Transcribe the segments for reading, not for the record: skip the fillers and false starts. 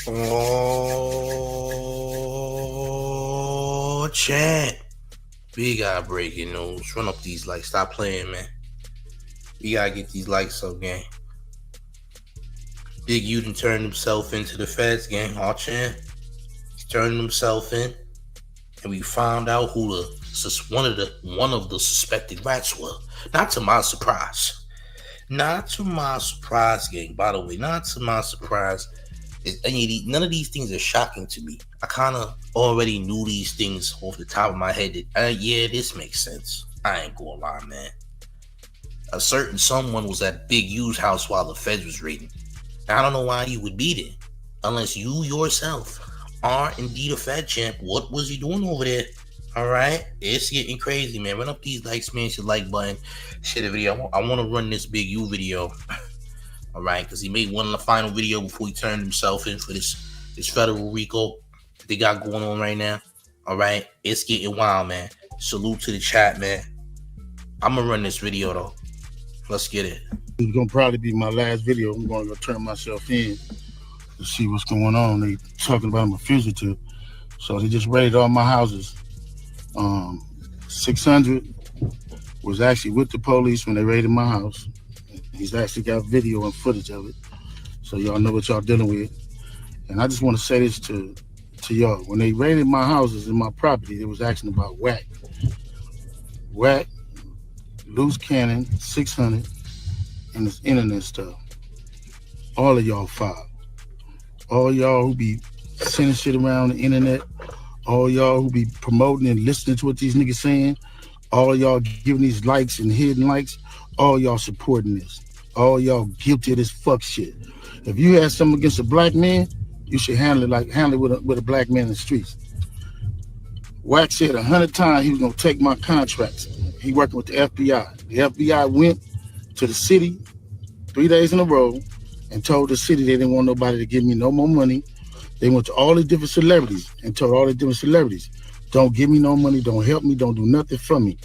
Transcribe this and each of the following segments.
Oh, chat. We got breaking news. Run up these likes. Stop playing, man. We gotta get these likes up, gang. Big U done turned himself into the feds, gang. All chan. He's turning himself in, and we found out who one of the suspected rats were. Not to my surprise. Not to my surprise, gang. By the way, not to my surprise. None of these things are shocking to me. I kind of already knew these things off the top of my head. Yeah, this makes sense. I ain't gonna lie, man. A certain someone was at Big U's house while the feds was raiding. I don't know why you would be there, unless you yourself are indeed a Fed champ. What was you doing over there? All right, it's getting crazy, man. Run up these likes, smash the like button, share the video. I want to run this Big U video. All right, because he made one in the final video before he turned himself in for this federal RICO that they got going on right now. All right, it's getting wild, man. Salute to the chat, man. I'm gonna run this video though. Let's get it. It's gonna probably be my last video. I'm gonna go turn myself in to see what's going on. They talking about I'm a fugitive, so they just raided all my houses. 600 was actually with the police when they raided my house. He's actually got video and footage of it, so y'all know what y'all dealing with. And I just want to say this to y'all: when they raided my houses and my property, they was asking about Wack, Luce Cannon, 600, and this internet stuff. All of y'all filed. All y'all who be sending shit around the internet, all y'all who be promoting and listening to what these niggas saying, all y'all giving these likes and hidden likes, all y'all supporting this. All y'all guilty of this fuck shit. If you had something against a black man, you should handle it with a black man in the streets. Wack said 100 times he was gonna take my contracts. He working with the FBI. The FBI went to the city 3 days in a row and told the city they didn't want nobody to give me no more money. They went to all the different celebrities and told all the different celebrities, don't give me no money, don't help me, don't do nothing for me.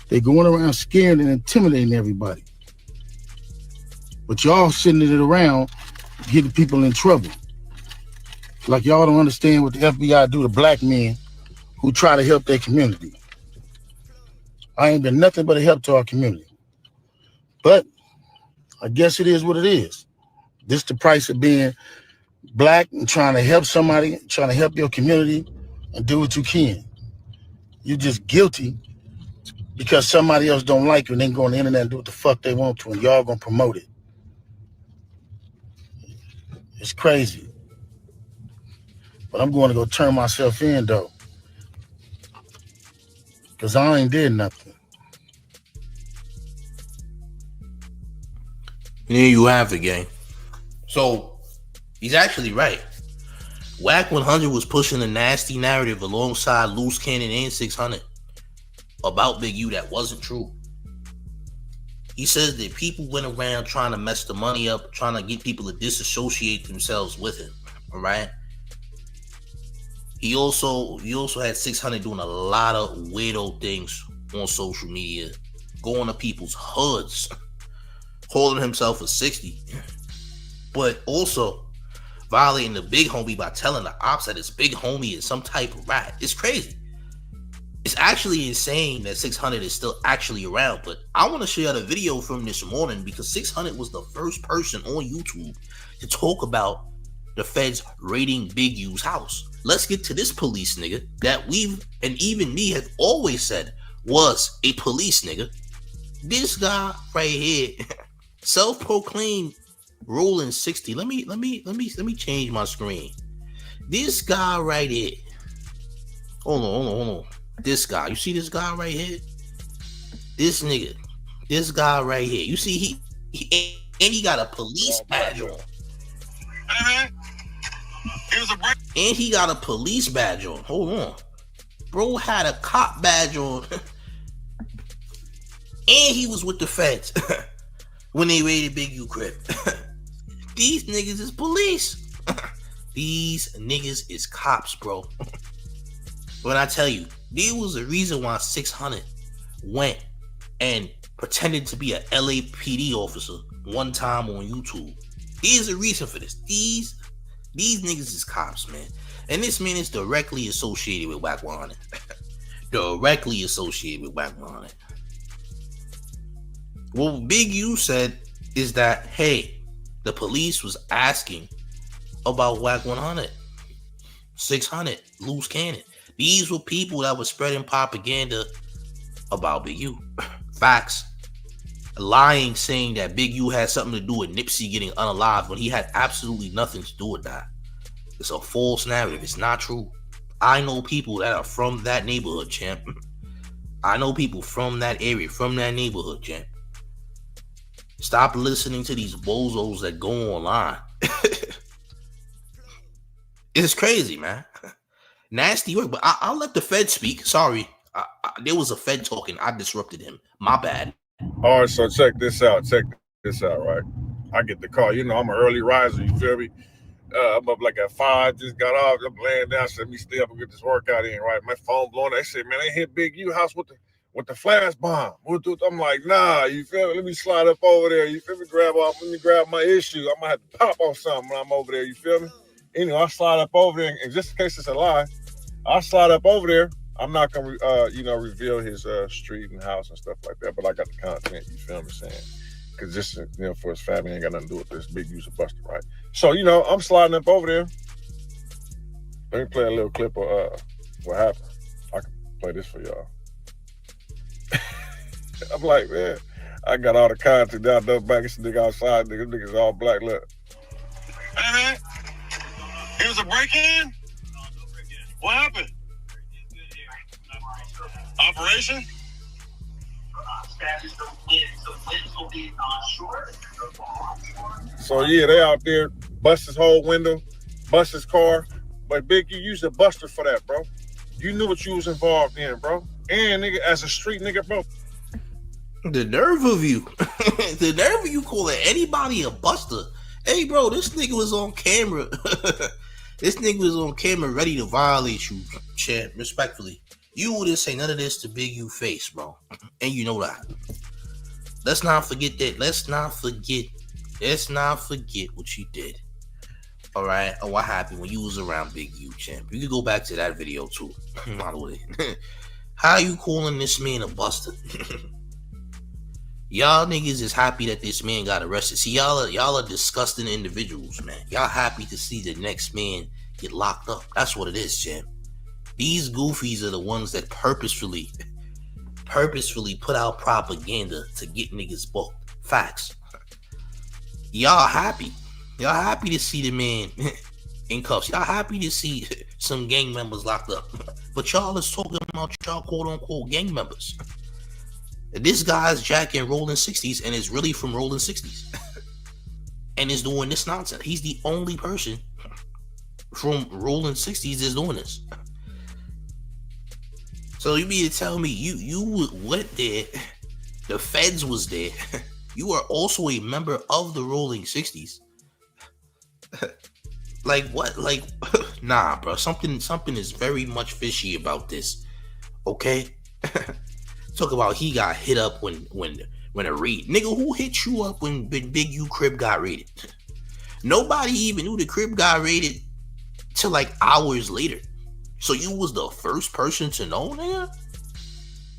They going around scaring and intimidating everybody. But y'all sitting it around getting people in trouble. Like y'all don't understand what the FBI do to black men who try to help their community. I ain't been nothing but a help to our community. But I guess it is what it is. This the price of being black and trying to help somebody, trying to help your community and do what you can. You're just guilty because somebody else don't like you and then go on the internet and do what the fuck they want to and y'all gonna promote it. It's crazy. But I'm going to go turn myself in though. Because I ain't did nothing. And there you have it, gang. So, he's actually right. Wack 100 was pushing a nasty narrative alongside Luce Cannon and 600 about Big U that wasn't true. He says that people went around trying to mess the money up, trying to get people to disassociate themselves with him. All right. He also had 600 doing a lot of weirdo things on social media, going to people's hoods, calling himself a 60, but also violating the big homie by telling the ops that his big homie is some type of rat. It's crazy. It's actually insane that 600 is still actually around, but I want to share the video from this morning because 600 was the first person on YouTube to talk about the feds raiding Big U's house. Let's get to this police nigga that we've, and even me, have always said was a police nigga. This guy right here, self-proclaimed rolling 60. Let me change my screen. This guy right here. Hold on. This guy. You see this guy right here? This nigga. This guy right here. You see he got a police badge on. And he got a police badge on. Hold on. Bro had a cop badge on. And he was with the feds when they raided Big U Crip. These niggas is police. These niggas is cops, bro. When I tell you, there was a reason why 600 went and pretended to be a LAPD officer one time on YouTube. There's a reason for this. These These niggas is cops, man. And this man is directly associated with Wack 100. Directly associated with Wack 100. What Big U said is that, hey, the police was asking about Wack 100, 600, Loose Cannon. These were people that were spreading propaganda about Big U. Facts. Lying, saying that Big U had something to do with Nipsey getting unalived when he had absolutely nothing to do with that. It's a false narrative. It's not true. I know people that are from that neighborhood, champ. I know people from that area, from that neighborhood, champ. Stop listening to these bozos that go online. It's crazy, man. Nasty work, but I'll let the Fed speak. Sorry. There was a Fed talking. I disrupted him. My bad. All right, so check this out. Right? I get the call. You know, I'm an early riser. You feel me? I'm up like at 5. Just got off. I'm laying down. Said, let me stay up and get this workout in. Right? My phone blowing. They said, man, they hit Big U house with the flash bomb. I'm like, nah. You feel me? Let me slide up over there. You feel me? Let me grab my issue. I might have to pop on something when I'm over there. You feel me? Anyway, I slide up over there, and just in case it's a lie, I slide up over there. I'm not gonna, reveal his street and house and stuff like that, but I got the content. You feel me saying? Because this, for his family ain't got nothing to do with this. Big U's a buster, right? So, I'm sliding up over there. Let me play a little clip of what happened. I can play this for y'all. I'm like, man, I got all the content down, double back. This nigga outside, niggas all black. Look. Hey, man, it was a break-in? What happened? Operation? So yeah, they out there, bust his whole window, bust his car. But Big, you used a buster for that, bro. You knew what you was involved in, bro. And nigga, as a street nigga, bro. The nerve of you. The nerve of you calling anybody a buster. Hey, bro, this nigga was on camera. This nigga was on camera ready to violate you, champ, respectfully. You wouldn't say none of this to Big U face, bro. And you know that. Let's not forget that. Let's not forget what you did. All right? Or what happened when you was around Big U, champ. You can go back to that video, too. By the way. How you calling this man a buster? Y'all niggas is happy that this man got arrested. See, y'all are disgusting individuals, man. Y'all happy to see the next man get locked up. That's what it is, champ. These goofies are the ones that purposefully put out propaganda to get niggas booked. Facts. Y'all happy. Y'all happy to see the man in cuffs. Y'all happy to see some gang members locked up. But y'all is talking about y'all quote-unquote gang members. This guy's jacking Rolling 60s and is really from Rolling 60s. And is doing this nonsense. He's the only person from Rolling 60s is doing this. So you mean to tell me you went there, the feds was there, you are also a member of the Rolling 60s. Like what? Like, nah, bro. Something is very much fishy about this. Okay? Talk about he got hit up when a raid. Nigga, who hit you up when Big U crib got raided? Nobody even knew the crib got raided till like hours later. So you was the first person to know, nigga?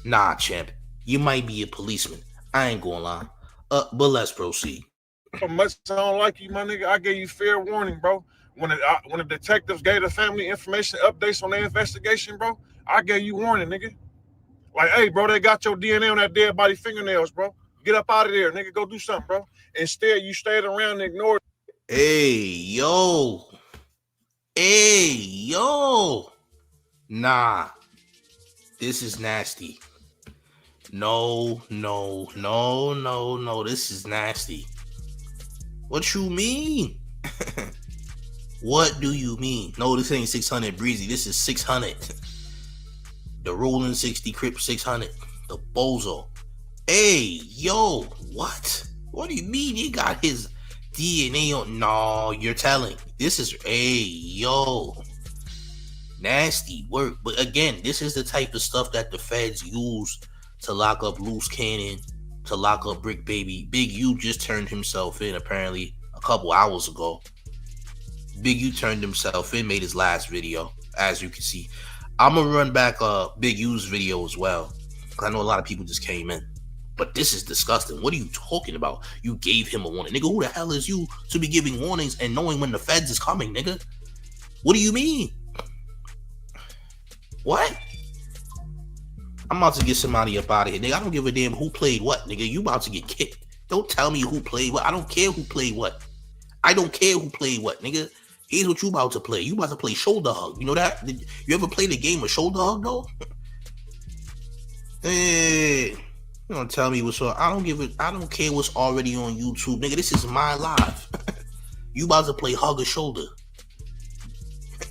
Nah, champ. You might be a policeman. I ain't gonna lie. But let's proceed. Much I don't like you, my nigga. I gave you fair warning, bro. When the detectives gave the family information updates on their investigation, bro, I gave you warning, nigga. Like, hey, bro, they got your DNA on that dead body fingernails, bro. Get up out of there, nigga. Go do something, bro. Instead, you stayed around and ignored. Hey, yo. Nah. This is nasty. No. This is nasty. What you mean? What do you mean? No, this ain't 600 Breezy. This is 600. The Rolling 60 Crip 600. The Bozo. Hey, yo, what? What do you mean he got his DNA on? No, you're telling. This is, hey, yo. Nasty work. But again, this is the type of stuff that the feds use to lock up Loose Cannon, to lock up Bricc Baby. Big U just turned himself in apparently a couple hours ago. Big U turned himself in, made his last video, as you can see. I'm gonna run back Big U's video as well, because I know a lot of people just came in. But this is disgusting. What are you talking about? You gave him a warning. Nigga, who the hell is you to be giving warnings and knowing when the feds is coming, nigga? What do you mean? What? I'm about to get somebody up out of here, nigga. I don't give a damn who played what, nigga. You about to get kicked. Don't tell me who played what. I don't care who played what. I don't care who played what, nigga. Here's what you about to play. You about to play shoulder hug. You know that? Did you ever play the game of shoulder hug, though? Hey, you don't tell me what's on. I don't care what's already on YouTube, nigga. This is my live. You about to play hug or shoulder.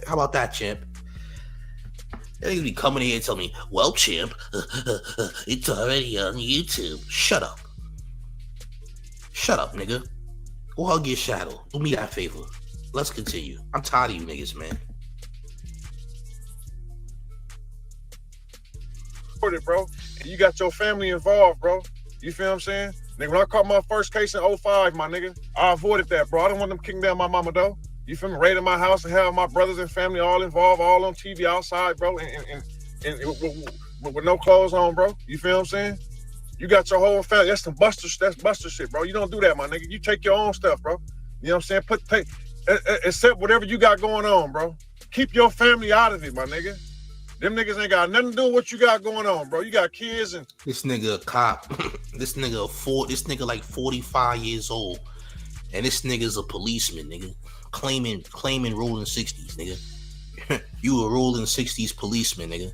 How about that, champ? They be coming here and tell me, well, champ, it's already on YouTube. Shut up. Shut up, nigga. Go hug your shadow. Do me that favor. Let's continue. I'm tired of you niggas, man. Bro, and you got your family involved, bro. You feel what I'm saying? Nigga, when I caught my first case in 2005, my nigga, I avoided that, bro. I didn't want them kicking down my mama, though. You feel me? Raiding my house and have my brothers and family all involved, all on TV outside, bro, and with no clothes on, bro. You feel what I'm saying? You got your whole family. That's buster shit, bro. You don't do that, my nigga. You take your own stuff, bro. You know what I'm saying? Accept whatever you got going on, bro. Keep your family out of it, my nigga. Them niggas ain't got nothing to do with what you got going on, bro. You got kids and this nigga a cop. This nigga like 45 years old. And this nigga's a policeman, nigga. Claiming rolling 60s, nigga. You a rolling 60s policeman, nigga.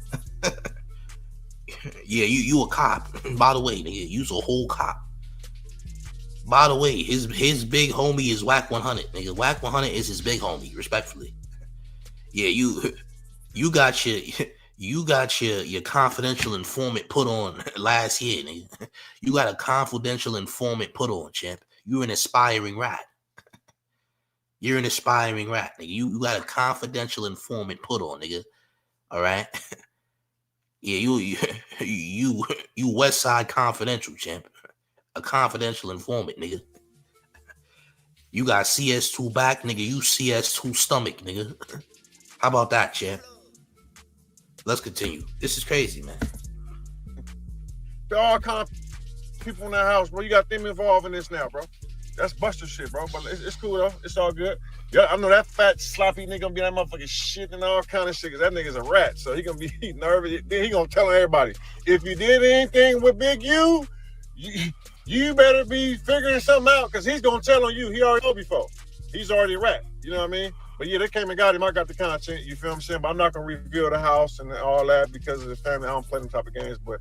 Yeah, you a cop. By the way, nigga, you's a whole cop. By the way, his big homie is Wack 100, nigga. Wack 100 is his big homie, respectfully. Yeah, you got your confidential informant put on last year, nigga. You got a confidential informant put on, champ. You're an aspiring rat. You're an aspiring rat, nigga. You got a confidential informant put on, nigga. All right. Yeah, you West Side Confidential, champ. A confidential informant, nigga. You got CS2 back, nigga. You CS2 stomach, nigga. How about that, champ? Let's continue. This is crazy, man. there are all kind of people in that house, bro. You got them involved in this now, bro. That's Buster shit, bro. But it's cool though. It's all good. Yeah, I know that fat sloppy nigga gonna be that motherfucking shit and all kind of shit. Cause that nigga's a rat, so he gonna be nervous. Then he gonna tell everybody, if you did anything with Big U, you better be figuring something out, cause he's gonna tell on you. He already know before. He's already a rat. You know what I mean? But yeah, they came and got him. I got the content. You feel what I'm saying? But I'm not gonna reveal the house and all that because of the family. I don't play them type of games. But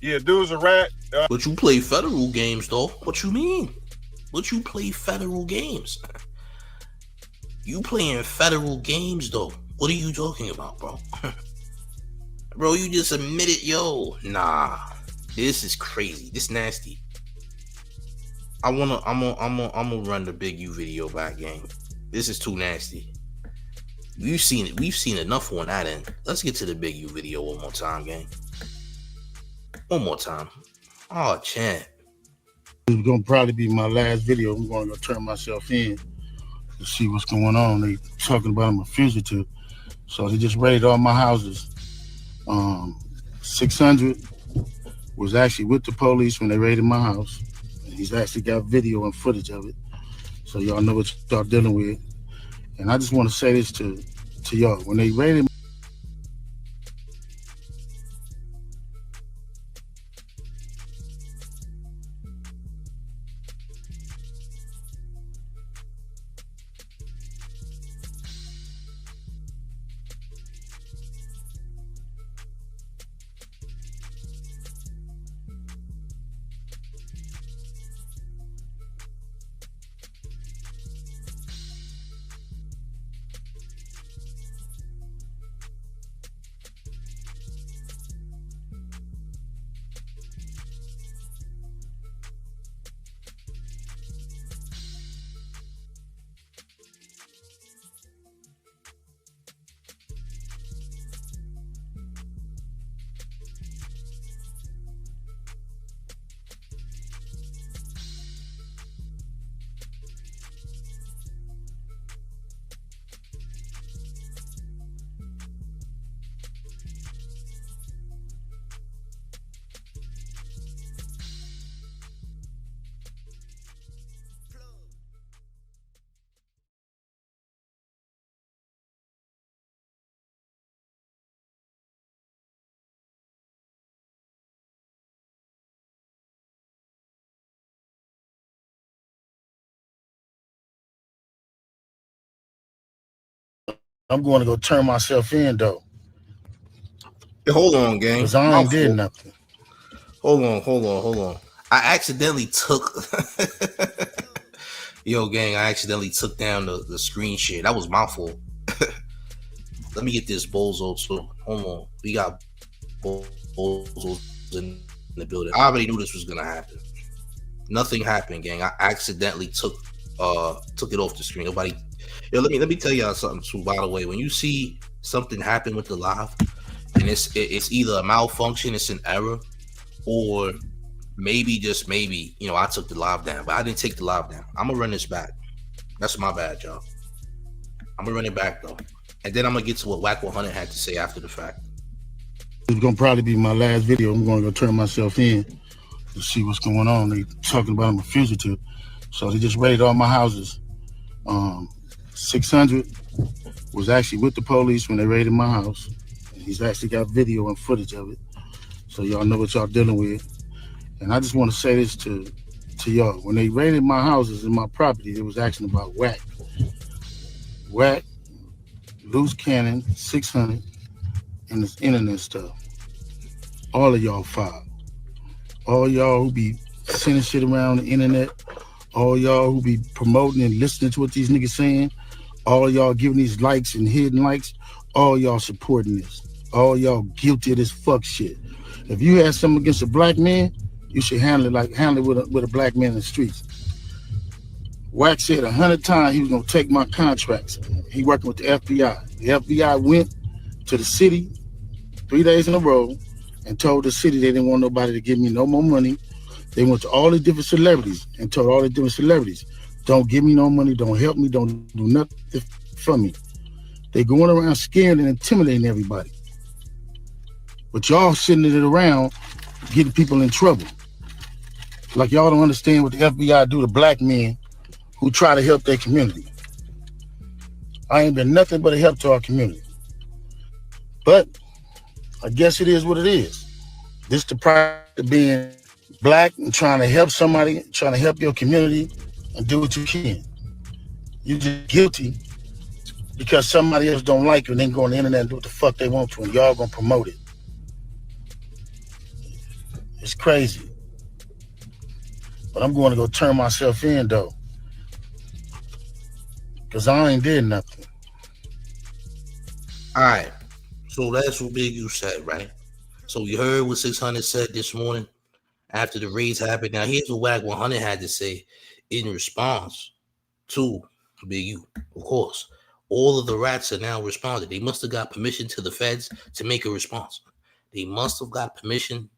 yeah, dude's a rat. But you play federal games though. What you mean? But you play federal games. You playing federal games though. What are you talking about, bro? Bro, you just admitted, yo. Nah, this is crazy. This nasty. I'm gonna run the Big U video back, gang. This is too nasty. We've seen it. We've seen enough on that end. Let's get to the Big U video one more time, gang. One more time. Oh, champ. It's gonna probably be my last video. I'm gonna go turn myself in to see what's going on. They talking about I'm a fugitive, so they just raided all my houses. 600 was actually with the police when they raided my house. And he's actually got video and footage of it, so y'all know what y'all dealing with. And I just want to say this to y'all: when they raided. I'm going to go turn myself in though. Hold on, gang. Cause I ain't did nothing. Hold on. I accidentally took Yo, gang, I accidentally took down the screen share. That was my fault. Let me get this bozo too. Hold on. We got bozos in the building. I already knew this was gonna happen. Nothing happened, gang. I accidentally took it off the screen. Nobody. Yo, let me tell y'all something too. By the way, when you see something happen with the live, and it's either a malfunction, it's an error, or maybe just maybe, you know, I took the live down, but I didn't take the live down. I'm gonna run this back. That's my bad, y'all. I'm gonna run it back though, and then I'm gonna get to what Wack 100 had to say after the fact. It's gonna probably be my last video. I'm gonna go turn myself in to see what's going on. They talking about I'm a fugitive, so they just raided all my houses. 600 was actually with the police when they raided my house. He's actually got video and footage of it, so y'all know what y'all dealing with. And I just want to say this to y'all. When they raided my houses and my property, it was asking about Wack, Luce Cannon, 600, and this internet stuff. All of y'all filed. All y'all who be sending shit around the internet, all y'all who be promoting and listening to what these niggas saying, all y'all giving these likes and hidden likes, all y'all supporting this. All y'all guilty of this fuck shit. If you had something against a black man, you should handle it with a black man in the streets. Wack said 100 times he was gonna take my contracts. He working with the FBI. The FBI went to the city 3 days in a row and told the city they didn't want nobody to give me no more money. They went to all the different celebrities and told all the different celebrities, don't give me no money, don't help me, don't do nothing for me. They going around scaring and intimidating everybody. But y'all sitting it around getting people in trouble. Like y'all don't understand what the FBI do to black men who try to help their community. I ain't been nothing but a help to our community. But I guess it is what it is. This the price of being black and trying to help somebody, trying to help your community and do what you can. You just guilty because somebody else don't like you and then go on the internet and do what the fuck they want to and y'all gonna promote it. It's crazy. But I'm going to go turn myself in though. Cause I ain't did nothing. All right. So that's what Big U said, right? So you heard what 600 said this morning after the raids happened. Now here's what Wack 100 had to say in response to Big U. Of course, all of the rats are now responded. They must have got permission to the feds to make a response. They must have got permission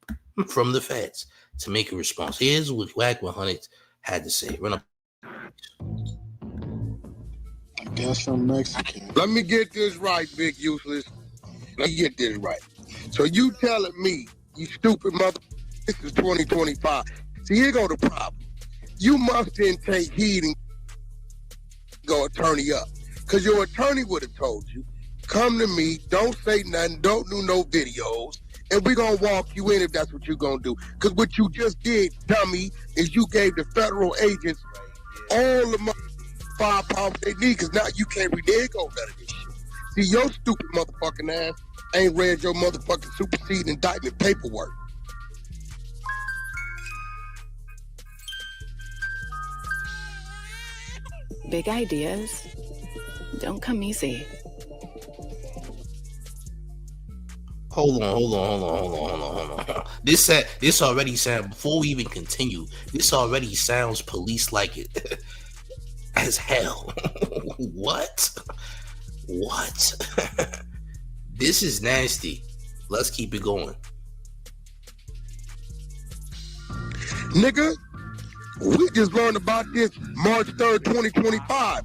from the feds to make a response. Here's what Wack 100 had to say. Run up. I guess I'm Mexican. Let me get this right, Big Useless. Let me get this right. So you telling me, you stupid mother, this is 2025. See, here go the problem. You must then take heed and go attorney up. Because your attorney would have told you, come to me, don't say nothing, don't do no videos, and we're going to walk you in if that's what you're going to do. Because what you just did, dummy, is you gave the federal agents all the firepower they need, because now you can't read none of this shit. See, your stupid motherfucking ass ain't read your motherfucking superseding indictment paperwork. Big ideas don't come easy. Hold on. This already sounds, before we even continue, this already sounds police-like it as hell. What? This is nasty. Let's keep it going. Nigga, we just learned about this March 3rd, 2025.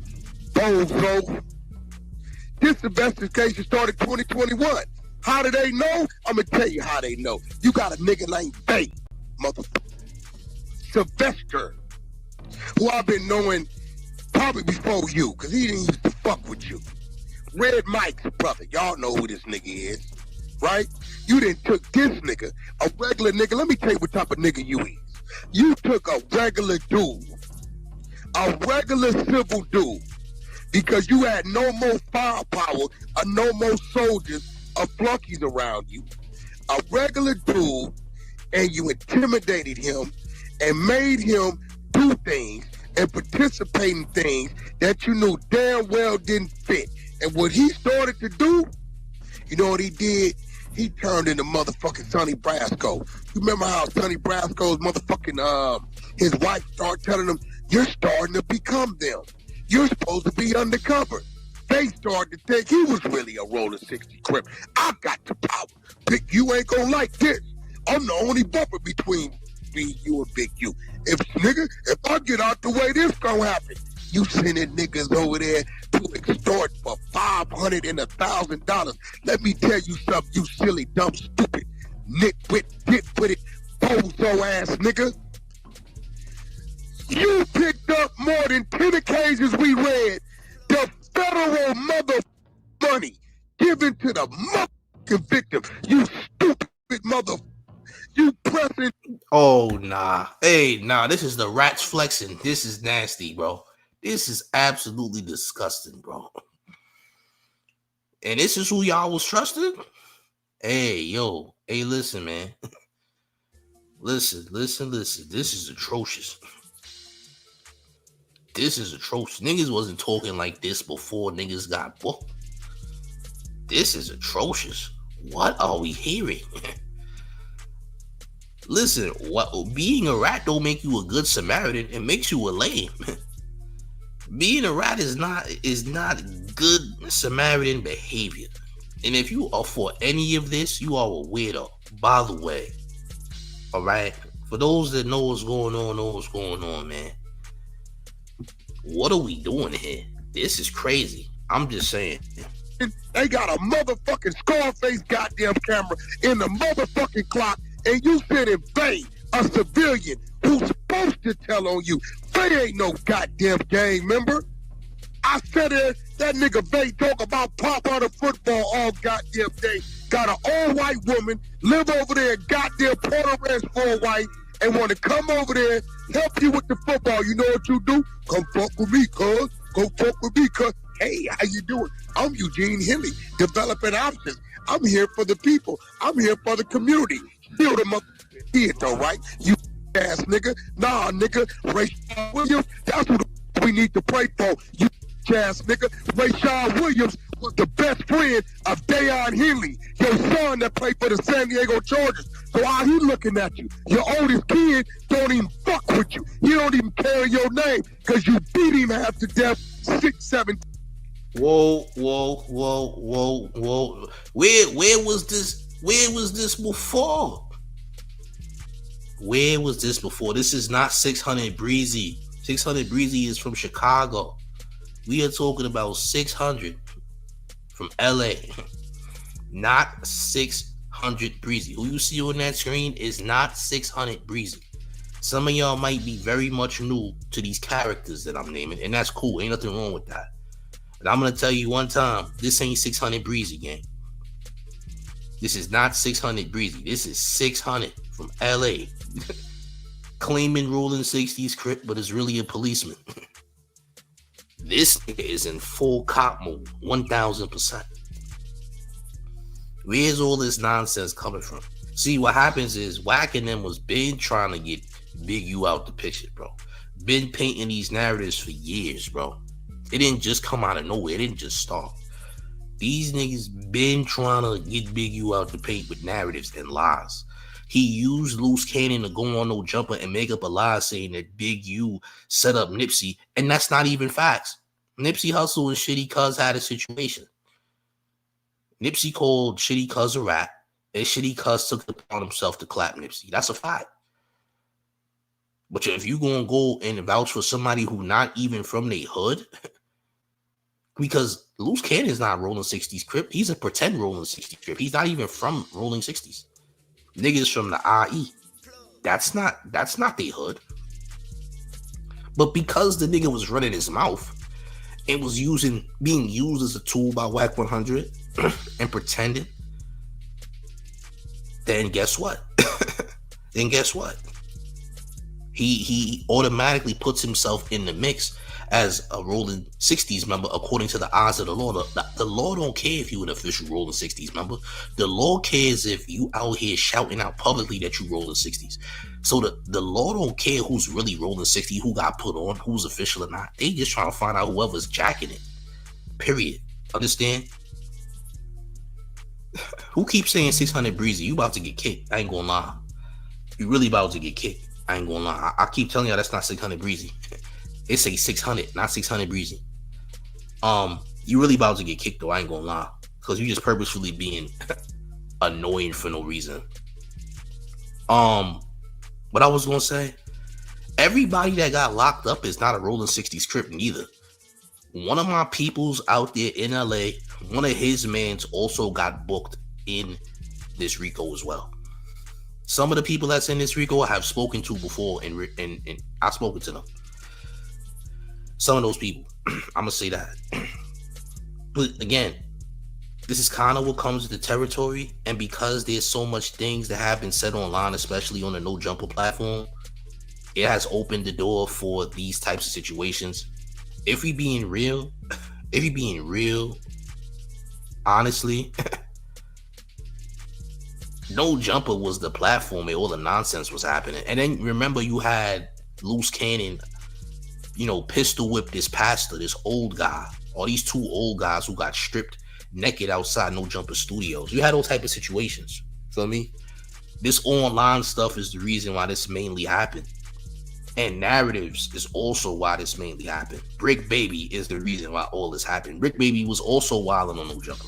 Bozo. This investigation started 2021. How do they know? I'm going to tell you how they know. You got a nigga named Bay, motherfucker. Sylvester, who I've been knowing probably before you, because he didn't used to fuck with you. Red Mike's brother. Y'all know who this nigga is, right? You done took this nigga, a regular nigga. Let me tell you what type of nigga you is. You took a regular dude, a regular civil dude, because you had no more firepower or no more soldiers or flunkies around you. A regular dude, and you intimidated him and made him do things and participate in things that you knew damn well didn't fit. And what he started to do, you know what he did? He turned into motherfucking Sonny Brasco. You remember how Sonny Brasco's motherfucking, his wife started telling him, you're starting to become them. You're supposed to be undercover. They started to think he was really a Roller 60 Crip. I got the power. Big U ain't gonna like this. I'm the only buffer between Big U and Big U. If I get out the way, this gonna happen. You sending niggas over there to extort for $500 and $1,000. Let me tell you something, you silly, dumb, stupid, nitwit, dip-witted, bozo ass nigga. You picked up more than 10 occasions we read the federal mother money given to the motherfucking victim. You stupid mother. You pressing. Oh, nah. Hey, nah, this is the rats flexing. This is nasty, bro. This is absolutely disgusting, bro. And this is who y'all was trusting? Hey, yo. Hey, listen, man. Listen. This is atrocious. This is atrocious. Niggas wasn't talking like this before niggas got booked. This is atrocious. What are we hearing? Listen, being a rat don't make you a good Samaritan. It makes you a lame. Being a rat is not good Samaritan behavior. And if you are for any of this, you are a weirdo. By the way, all right. For those that know what's going on, man. What are we doing here? This is crazy. I'm just saying. They got a motherfucking Scarface goddamn camera in the motherfucking clock, and you sit in Bay, a civilian who's supposed to tell on you. Bay ain't no goddamn gang member. I said it, that nigga Bay talk about pop out of football all goddamn day. Got an all-white woman, live over there in goddamn Port-au-Prince for a wife, and want to come over there, help you with the football. You know what you do? Come fuck with me, cuz. Go fuck with me, cuz. Hey, how you doing? I'm Eugene Henley, developing options. I'm here for the people. I'm here for the community. Build them up here, though, right? You ass nigga. Nah, nigga. Rayshon Williams, that's what we need to pray for. You ass nigga. Rayshon Williams was the best friend of Deion Henley, your son that played for the San Diego Chargers. So how he looking at you? Your oldest kid don't even fuck with you. He don't even carry your name because you beat him half to death 6, 7. Whoa. Where was this? Where was this before? Where was this before? This is not 600 Breezy. 600 Breezy is from Chicago. We are talking about 600 from LA. Not 600 Breezy. Who you see on that screen is not 600 Breezy. Some of y'all might be very much new to these characters that I'm naming, and that's cool. Ain't nothing wrong with that. But I'm going to tell you one time, this ain't 600 Breezy, gang. This is not 600 Breezy. This is 600 from LA. Claiming rolling 60s Crip, but is really a policeman. This nigga is in full cop mode, 1000%. Where's all this nonsense coming from? See, what happens is Wack and them was been trying to get Big U out the picture, bro. Been painting these narratives for years, bro. It didn't just come out of nowhere. It didn't just start. These niggas been trying to get Big U out the paint with narratives and lies. He used Loose Cannon to go on No Jumper and make up a lie saying that Big U set up Nipsey, and that's not even facts. Nipsey Hussle and Shitty Cuz had a situation. Nipsey called Shitty Cuz a rat, and Shitty Cuz took it upon himself to clap Nipsey. That's a fact. But if you gonna go and vouch for somebody who not even from their hood, because Loose Cannon is not rolling 60s Crip, he's a pretend rolling 60s Crip. He's not even from rolling 60s. Niggas from the IE. That's not their hood. But because the nigga was running his mouth and was being used as a tool by Wack 100 and pretending, then guess what? He automatically puts himself in the mix as a rolling 60s member according to the eyes of the law. The law don't care if you an official rolling 60s member. The law cares if you out here shouting out publicly that you rolling 60s. So the law don't care who's really rolling 60, who got put on, who's official or not. They just trying to find out whoever's jacking it. Period. Understand? Who keeps saying 600 breezy? You about to get kicked. I ain't gonna lie. You really about to get kicked. I ain't gonna lie. I keep telling y'all that's not 600 breezy. It say 600, not 600 breezy. You really about to get kicked though. I ain't gonna lie, because you just purposefully being annoying for no reason. What I was gonna say, everybody that got locked up is not a rolling 60s Crip neither. One of my peoples out there in LA, one of his mans also got booked in this RICO as well. Some of the people that's in this RICO I have spoken to before, and I've spoken to them. Some of those people, I'm gonna say that. But again, this is kind of what comes with the territory, and because there's so much things that have been said online, especially on the No Jumper platform, it has opened the door for these types of situations. If we being real, honestly, No Jumper was the platform where all the nonsense was happening. And then remember, you had Luce Cannon, pistol whip this pastor, this old guy, or these two old guys who got stripped naked outside No Jumper Studios. You had all type of situations. Feel me? This online stuff is the reason why this mainly happened. And narratives is also why this mainly happened. Bricc Baby is the reason why all this happened. Bricc Baby was also wilding on No Jumper.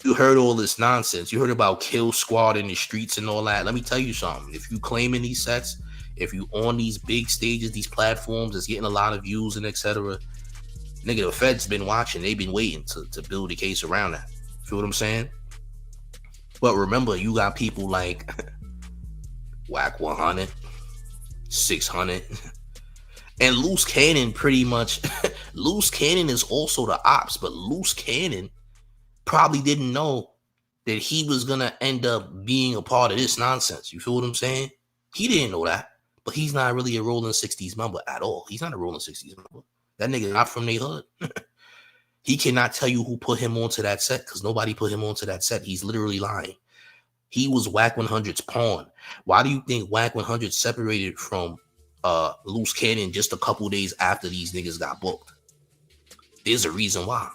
You heard all this nonsense. You heard about Kill Squad in the streets and all that. Let me tell you something. If you claiming these sets, if you on these big stages, these platforms that's getting a lot of views and etc., nigga, the feds been watching. They've been waiting to build a case around that. Feel what I'm saying? But remember, you got people like Wack 100, 600, and Luce Cannon pretty much. Luce Cannon is also the ops, but Luce Cannon probably didn't know that he was gonna end up being a part of this nonsense. You feel what I'm saying? He didn't know that, but he's not really a rolling 60s member at all. He's not a rolling 60s member. That nigga not from their hood. He cannot tell you who put him onto that set, because nobody put him onto that set. He's literally lying. He was Wack 100's pawn. Why do you think Wack 100 separated from Luce Cannon just a couple days after these niggas got booked? There's a reason why.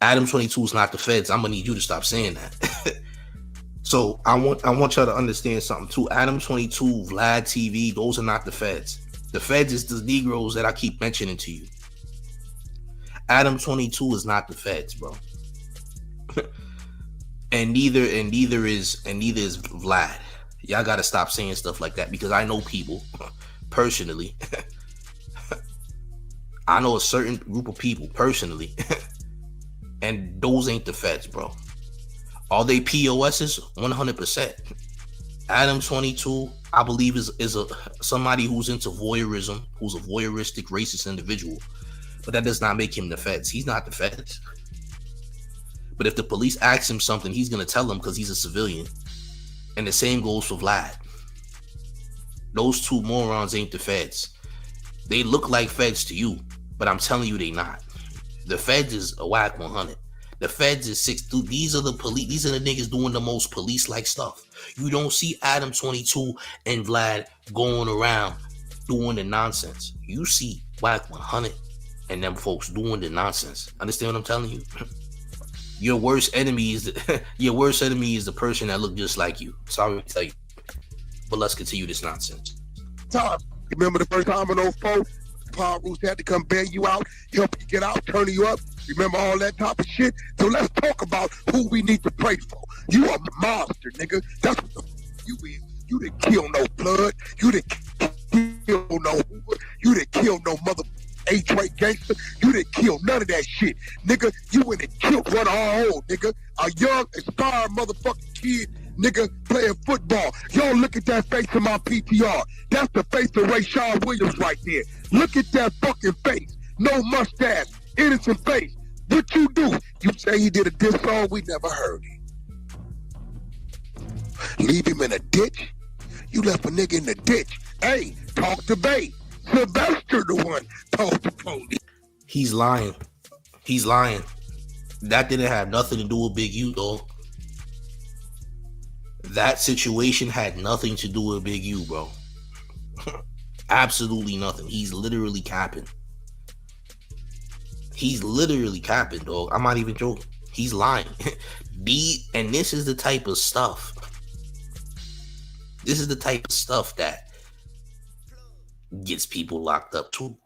Adam 22 is not the feds. I'm gonna need you to stop saying that. So I want y'all to understand something too. Adam 22, Vlad TV, those are not the feds. The feds is the Negroes that I keep mentioning to you. Adam 22 is not the feds, bro. and neither is Vlad. Y'all gotta stop saying stuff like that, because I know people personally. I know a certain group of people personally. And those ain't the feds, bro. Are they POSs? 100%. Adam 22, I believe, is somebody who's into voyeurism, who's a voyeuristic, racist individual. But that does not make him the feds. He's not the feds. But if the police ask him something, he's going to tell them because he's a civilian. And the same goes for Vlad. Those two morons ain't the feds. They look like feds to you, but I'm telling you they not. The feds is a Wack 100. The feds is 6. These are the police. These are the niggas doing the most police-like stuff. You don't see Adam 22 and Vlad going around doing the nonsense. You see Wack 100 and them folks doing the nonsense. Understand what I'm telling you? Your worst enemy is the person that look just like you. Sorry to tell you, but let's continue this nonsense. Tom, remember the first time on 04? Paul Roos had to come bail you out, help you get out, turn you up. Remember all that type of shit? So let's talk about who we need to pray for. You a monster, nigga. That's what the you is. You didn't kill no blood. You didn't kill no Hoover. You didn't kill no mother A-Trade gangster. You didn't kill none of that shit. Nigga, you went and killed one of our own, nigga. A young, inspired motherfucking kid, nigga, playing football. Yo, look at that face of my PTR. That's the face of Rayshard Williams right there. Look at that fucking face. No mustache. Innocent face. What you do? You say he did a diss song? We never heard it. Leave him in a ditch? You left a nigga in the ditch. Hey, talk to Bay. Sylvester the one told the police. He's lying. He's lying. That didn't have nothing to do with Big U, though. That situation had nothing to do with Big U, bro. Absolutely nothing. He's literally capping. He's literally capping, dog. I'm not even joking. He's lying. And this is the type of stuff. This is the type of stuff that gets people locked up too.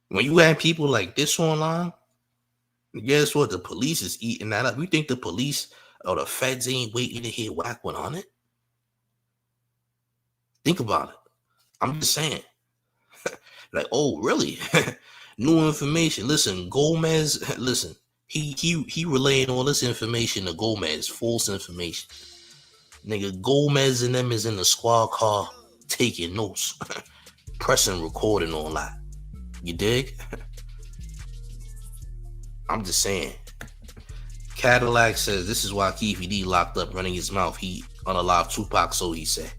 When you have people like this online, guess what? The police is eating that up. You think the police or the feds ain't waiting to hear Wack 100? Think about it. I'm just saying. Like, oh, really? New information. Listen, Gomez, listen, he relaying all this information to Gomez, false information. Nigga, Gomez and them is in the squad car taking notes, pressing record and all that. You dig? I'm just saying. Cadillac says this is why Keefe D locked up running his mouth. He unalived Tupac, so he said.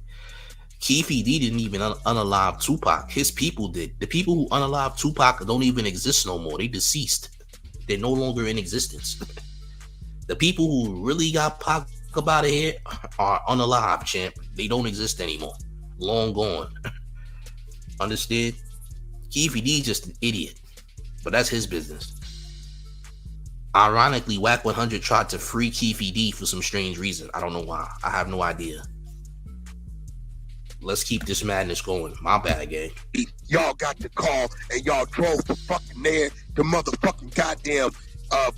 Keefe D didn't even unalive Tupac. His people did. The people who unalived Tupac don't even exist no more. They deceased. They're no longer in existence. The people who really got Pac up out of here are unalive, champ. They don't exist anymore. Long gone. Understood? Keefe D just an idiot. But that's his business. Ironically, Wack 100 tried to free Keefe D for some strange reason. I don't know why. I have no idea. Let's keep this madness going. My bad, gang. Y'all got the call and y'all drove from fucking there to motherfucking goddamn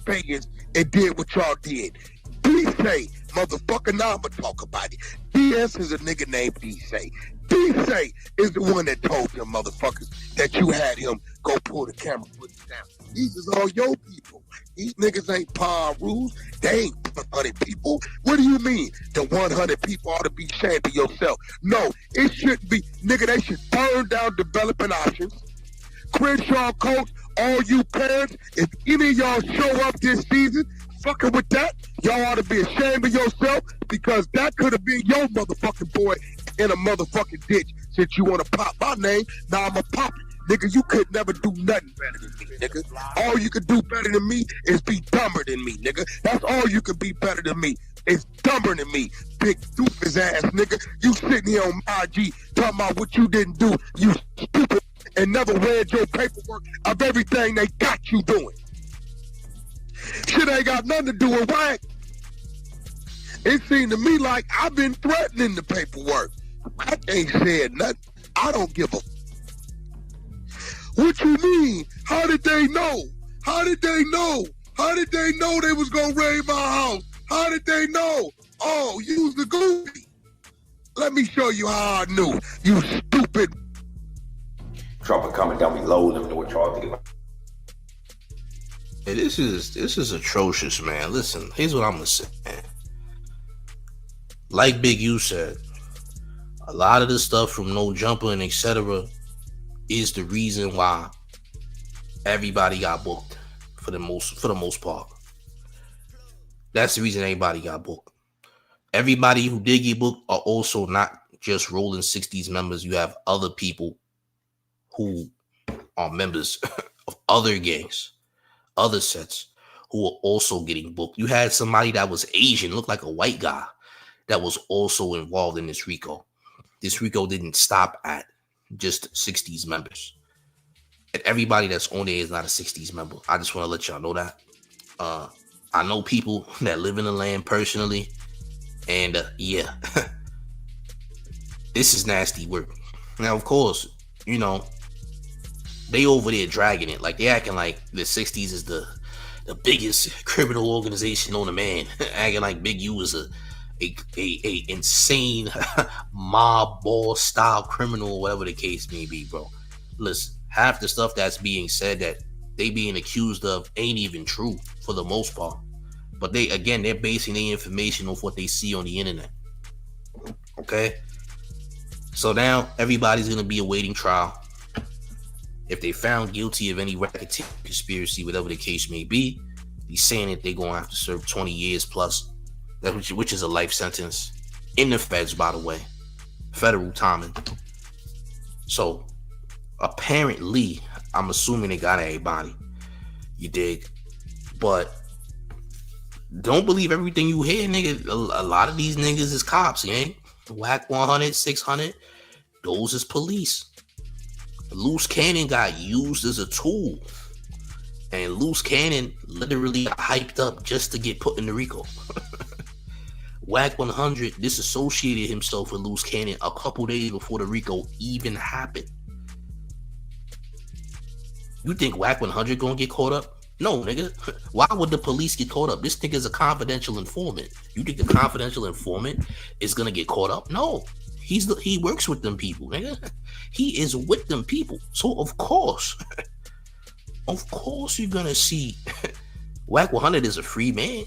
Vegas and did what y'all did. D-Say, motherfucker, now I'ma talk about it. DS is a nigga named D-Say. D-Say is the one that told them motherfuckers that you had him go pull the camera footage down. These is all your people. These niggas ain't power rules. They ain't 100 people. What do you mean? The 100 people ought to be ashamed of yourself. No, it shouldn't be. Nigga, they should burn down developing options. Crenshaw coach, all you parents, if any of y'all show up this season fucking with that, y'all ought to be ashamed of yourself because that could have been your motherfucking boy in a motherfucking ditch. Since you want to pop my name, now I'm a pop it. Nigga, you could never do nothing better than me, nigga. All you could do better than me is be dumber than me, nigga. That's all you could be better than me. Is dumber than me. Big doofus ass nigga. You sitting here on IG talking about what you didn't do, you stupid, and never read your paperwork of everything they got you doing. Shit ain't got nothing to do with Wack. It seemed to me like I've been threatening the paperwork. I ain't said nothing. I don't give a. What you mean? How did they know? How did they know? How did they know they was gonna raid my house? How did they know? Oh, you was the goofy. Let me show you how I knew. You stupid. Trump are coming down below. Let me know what y'all think about. Hey, this is atrocious, man. Listen, here's what I'm gonna say, man. Like Big U said, a lot of the stuff from No Jumper and etc. is the reason why everybody got booked for the most part. That's the reason everybody got booked. Everybody who did get booked are also not just Rolling 60s members. You have other people who are members of other gangs, other sets, who are also getting booked. You had somebody that was Asian, looked like a white guy, that was also involved in this RICO. This RICO didn't stop at just 60s members. And everybody that's on there is not a 60s member. I just want to let y'all know that. I know people that live in the land personally. And yeah, this is nasty work. Now, of course, you know, they over there dragging it. Like they acting like the 60s is the biggest criminal organization on the man. Acting like Big U is a insane mob boss style criminal, whatever the case may be, bro. Listen, half the stuff that's being said that they being accused of ain't even true for the most part. But they're basing their information off what they see on the internet. Okay? So now everybody's gonna be awaiting trial. If they found guilty of any racketeering, conspiracy, whatever the case may be, he's saying that they're gonna have to serve 20 years plus. Which is a life sentence in the feds, by the way, federal timing. So apparently, I'm assuming they got everybody. You dig? But don't believe everything you hear, nigga. A lot of these niggas is cops, gang. Wack 100, 600, those is police. Luce Cannon got used as a tool. And Luce Cannon literally got hyped up just to get put in the RICO. Wack 100 disassociated himself with Luce Cannon a couple days before the RICO even happened. You think Wack 100 gonna get caught up? No, nigga. Why would the police get caught up? This nigga's a confidential informant. You think the confidential informant is gonna get caught up? No. He works with them people, nigga. He is with them people. So of course you're gonna see Wack 100 is a free man.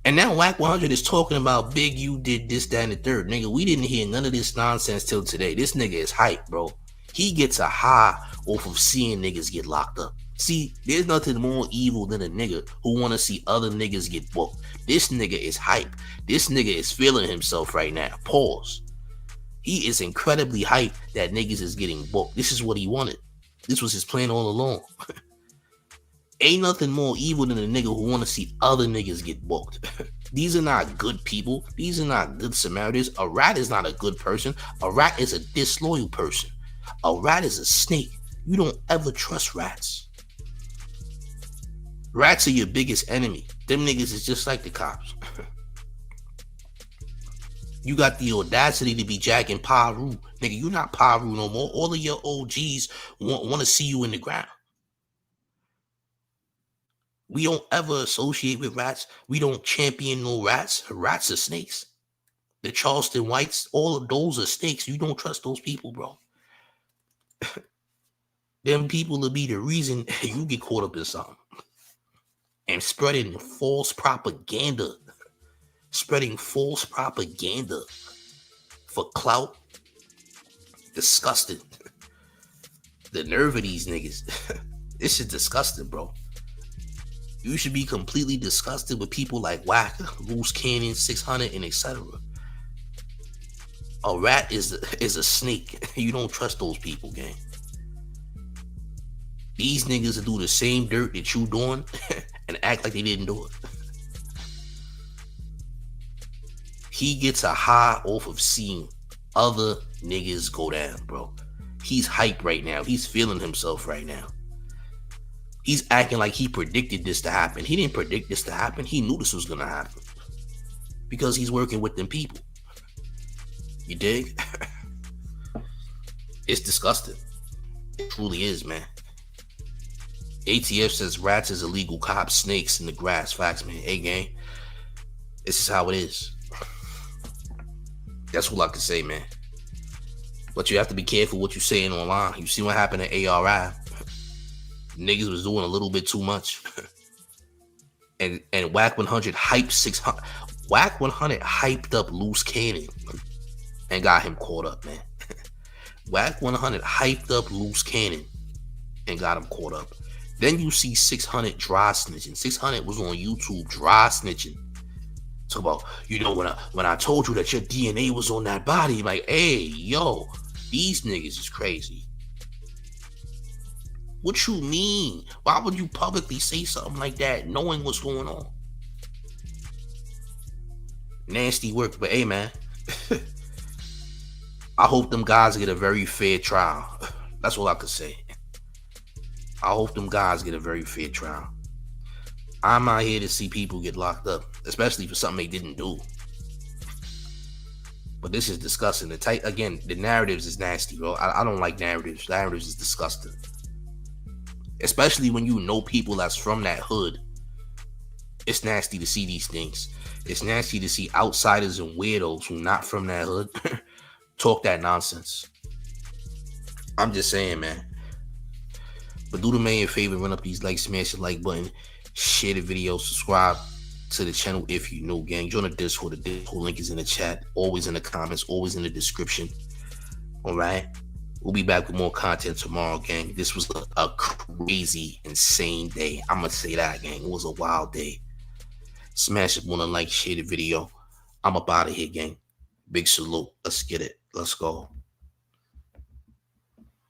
And now Wack 100 is talking about Big U did this, that, and the third. Nigga, we didn't hear none of this nonsense till today. This nigga is hype, bro. He gets a high off of seeing niggas get locked up. See, there's nothing more evil than a nigga who want to see other niggas get booked. This nigga is hype. This nigga is feeling himself right now. Pause. He is incredibly hype that niggas is getting booked. This is what he wanted. This was his plan all along. Ain't nothing more evil than a nigga who want to see other niggas get booked. These are not good people. These are not good Samaritans. A rat is not a good person. A rat is a disloyal person. A rat is a snake. You don't ever trust rats. Rats are your biggest enemy. Them niggas is just like the cops. You got the audacity to be jacking Paru. Nigga, you not Paru no more. All of your OGs want to see you in the ground. We don't ever associate with rats. We don't champion no rats. Rats are snakes. The Charleston Whites, all of those are snakes. You don't trust those people, bro. Them people will be the reason you get caught up in something. And spreading false propaganda. Spreading false propaganda for clout. Disgusting. The nerve of these niggas. This is disgusting, bro. You should be completely disgusted with people like Wack, Luce Cannon, 600, and etc. A rat is a snake. You don't trust those people, gang. These niggas will do the same dirt that you doing and act like they didn't do it. He gets a high off of seeing other niggas go down, bro. He's hyped right now. He's feeling himself right now. He's acting like he predicted this to happen. He didn't predict this to happen. He knew this was going to happen. Because he's working with them people. You dig? It's disgusting. It truly is, man. ATF says rats is illegal, cops, snakes in the grass. Facts, man. Hey, gang. This is how it is. That's all I can say, man. But you have to be careful what you're saying online. You see what happened at ARI. Niggas was doing a little bit too much. and Wack 100 hyped 600. Wack 100 hyped up Luce Cannon and got him caught up, man. Wack 100 hyped up Luce Cannon and got him caught up. Then you see 600 dry snitching. 600 was on YouTube dry snitching. Talk about, you know, when I told you that your DNA was on that body, like, hey, yo, these niggas is crazy. What you mean? Why would you publicly say something like that knowing what's going on? Nasty work, but hey, man. I hope them guys get a very fair trial. That's all I could say. I hope them guys get a very fair trial. I'm out here to see people get locked up, especially for something they didn't do. But this is disgusting. The narratives is nasty, bro. I don't like narratives. Narratives is disgusting. Especially when you know people that's from that hood. It's nasty to see these things. It's nasty to see outsiders and weirdos who not from that hood talk that nonsense. I'm just saying, man. But do the man a favor, run up these likes, smash the like button, share the video, subscribe to the channel if you know, gang. Join the Discord. The Discord link is in the chat, always in the comments, always in the description. All right. We'll be back with more content tomorrow, gang. This was a crazy, insane day. I'm going to say that, gang. It was a wild day. Smash it, want to like, share the video. I'm up out of here, gang. Big salute. Let's get it. Let's go.